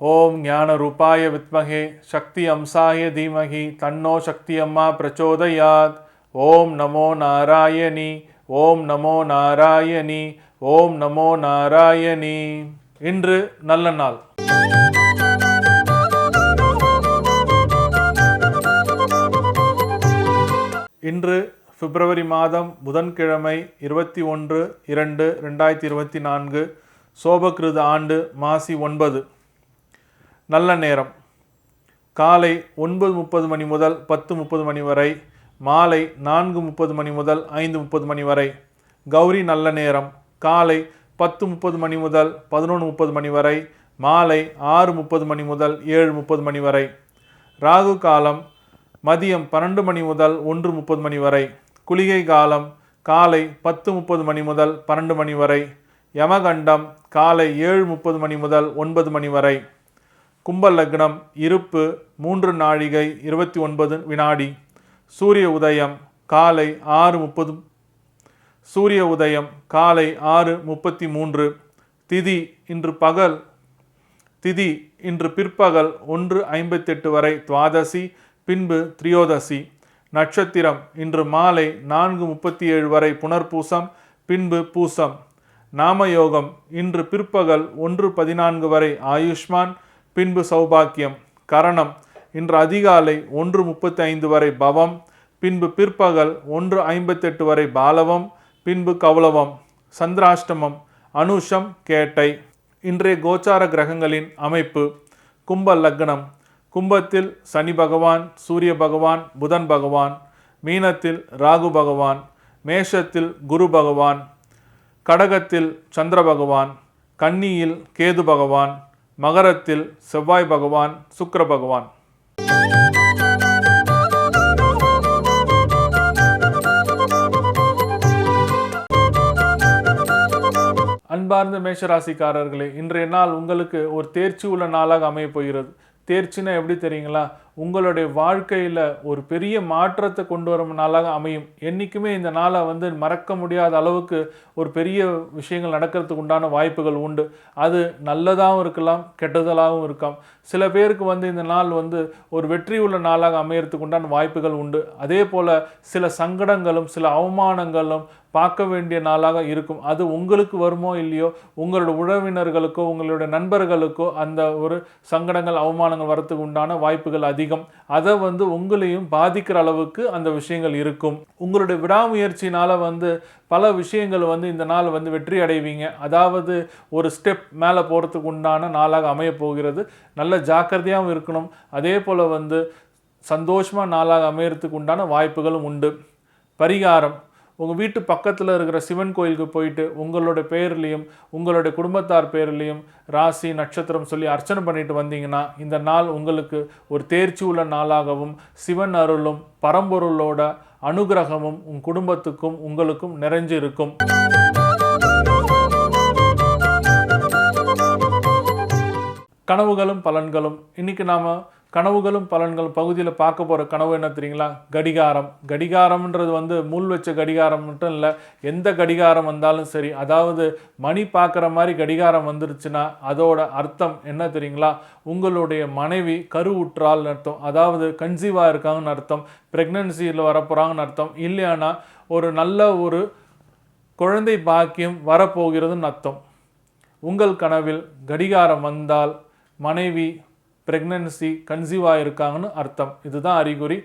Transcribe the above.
ஓம் ஞான ரூபாய வித்மகே சக்தி அம்சாய தீமகி தன்னோ சக்தி அம்மா பிரச்சோதயாத். ஓம் நமோ நாராயணி, ஓம் நமோ நாராயணி, ஓம் நமோ நாராயணி. இன்று நல்ல நாள். இன்று பிப்ரவரி மாதம் புதன்கிழமை 21/2/2024, சோபகிருத ஆண்டு மாசி 9. நல்ல நேரம் காலை 9:30 மணி முதல் 10:30 மணி வரை, மாலை 4:30 மணி முதல் 5:30 மணி வரை. கௌரி நல்ல நேரம் காலை 10:30 மணி முதல் 11:30 மணி வரை, மாலை 6:30 மணி முதல் 7:30 மணி வரை. ராகு காலம் மதியம் 12 மணி முதல் 1:30 மணி வரை. குளிகை காலம் காலை 10:30 மணி முதல் 12 மணி வரை. யமகண்டம் காலை 7:30 மணி முதல் 9 மணி வரை. கும்ப லக்னம் இருப்பு 3 நாழிகை 29 வினாடி. சூரிய உதயம் காலை 6:30. சூரிய உதயம் காலை 6:33. திதி இன்று பிற்பகல் 1:58 வரை துவாதசி, பின்பு திரியோதசி. நட்சத்திரம் இன்று மாலை 4:37 வரை புனர்பூசம், பின்பு பூசம். நாமயோகம் இன்று பிற்பகல் 1:14 வரை ஆயுஷ்மான், பின்பு சௌபாக்கியம். கரணம் இன்று அதிகாலை 1:35 வரை பவம், பின்பு பிற்பகல் 1:58 வரை பாலவம், பின்பு கௌலவம். சந்திராஷ்டமம் அனுஷம் கேட்டை. இன்றைய கோச்சார கிரகங்களின் அமைப்பு. கும்ப லக்னம். கும்பத்தில் சனி பகவான், சூரிய பகவான், புதன் பகவான். மீனத்தில் ராகு பகவான். மேஷத்தில் குரு பகவான். கடகத்தில் சந்திர பகவான். கன்னியில் கேது பகவான். மகரத்தில் செவ்வாய் பகவான், சுக்கிர பகவான். அன்பார்ந்த மேஷராசிக்காரர்களே, இன்றைய நாள் உங்களுக்கு ஒரு தேர்ச்சி உள்ள நாளாக அமைய போகிறது. தேர்ச்சினா எப்படி தெரியுங்களா? உங்களுடைய வாழ்க்கையில் ஒரு பெரிய மாற்றத்தை கொண்டு வரும் நாளாக அமையும். என்றைக்குமே இந்த நாளை மறக்க முடியாத அளவுக்கு ஒரு பெரிய விஷயங்கள் நடக்கிறதுக்கு உண்டான வாய்ப்புகள் உண்டு. அது நல்லதாகவும் இருக்கலாம், கெட்டதலாகவும் இருக்கலாம். சில பேருக்கு இந்த நாள் ஒரு வெற்றி உள்ள நாளாக அமையறதுக்கு உண்டான வாய்ப்புகள் உண்டு. அதே போல் சில சங்கடங்களும் சில அவமானங்களும் பார்க்க வேண்டிய நாளாக இருக்கும். அது உங்களுக்கு வருமோ இல்லையோ, உங்களோட உறவினர்களுக்கோ உங்களுடைய நண்பர்களுக்கோ அந்த ஒரு சங்கடங்கள் அவமானங்கள் வரத்துக்கு உண்டான வாய்ப்புகள் அதிகம். அதை உங்களையும் பாதிக்கிற அளவுக்கு அந்த விஷயங்கள் இருக்கும். உங்களுடைய விடாமுயற்சினால பல விஷயங்கள் இந்த நாள் வெற்றி அடைவீங்க. அதாவது ஒரு ஸ்டெப் மேலே போகிறதுக்கு உண்டான நாளாக அமைய போகிறது. நல்ல ஜாக்கிரதையாகவும் இருக்கணும். அதே போல் சந்தோஷமாக நாளாக அமையறதுக்கு உண்டான வாய்ப்புகளும் உண்டு. பரிகாரம்: உங்கள் வீட்டு பக்கத்தில் இருக்கிற சிவன் கோயிலுக்கு போயிட்டு உங்களோட பேர்லேயும் உங்களுடைய குடும்பத்தார் பேர்லேயும் ராசி நட்சத்திரம் சொல்லி அர்ச்சனை பண்ணிட்டு வந்தீங்கன்னா இந்த நாள் உங்களுக்கு ஒரு தேர்ச்சி உள்ள நாளாகவும் சிவன் அருளும் பரம்பொருளோட அனுகிரகமும் உங்கள் குடும்பத்துக்கும் உங்களுக்கும் நிறைஞ்சு இருக்கும். கனவுகளும் பலன்களும். இன்னைக்கு நாம் கனவுகளும் பலன்களும் பகுதியில் பார்க்க போகிற கனவு என்ன தெரியுங்களா? கடிகாரம். கடிகாரம்ன்றது முள் வச்ச கடிகாரம் மட்டும் இல்லை, எந்த கடிகாரம் வந்தாலும் சரி, அதாவது மணி பார்க்குற மாதிரி கடிகாரம் வந்துருச்சுன்னா அதோட அர்த்தம் என்ன தெரியுங்களா? உங்களுடைய மனைவி கருவுற்றால்னு அர்த்தம். அதாவது கன்சீவாக இருக்காங்கன்னு அர்த்தம், ப்ரெக்னன்சியில் வரப்போகிறாங்கன்னு அர்த்தம். இல்லையானா ஒரு நல்ல ஒரு குழந்தை பாக்கியம் வரப்போகிறதுன்னு அர்த்தம். உங்கள் கனவில் கடிகாரம் வந்தால் மனைவி பிரெக்னன்சி கன்சீவாக இருக்காங்கன்னு அர்த்தம். இதுதான் அறிகுறி.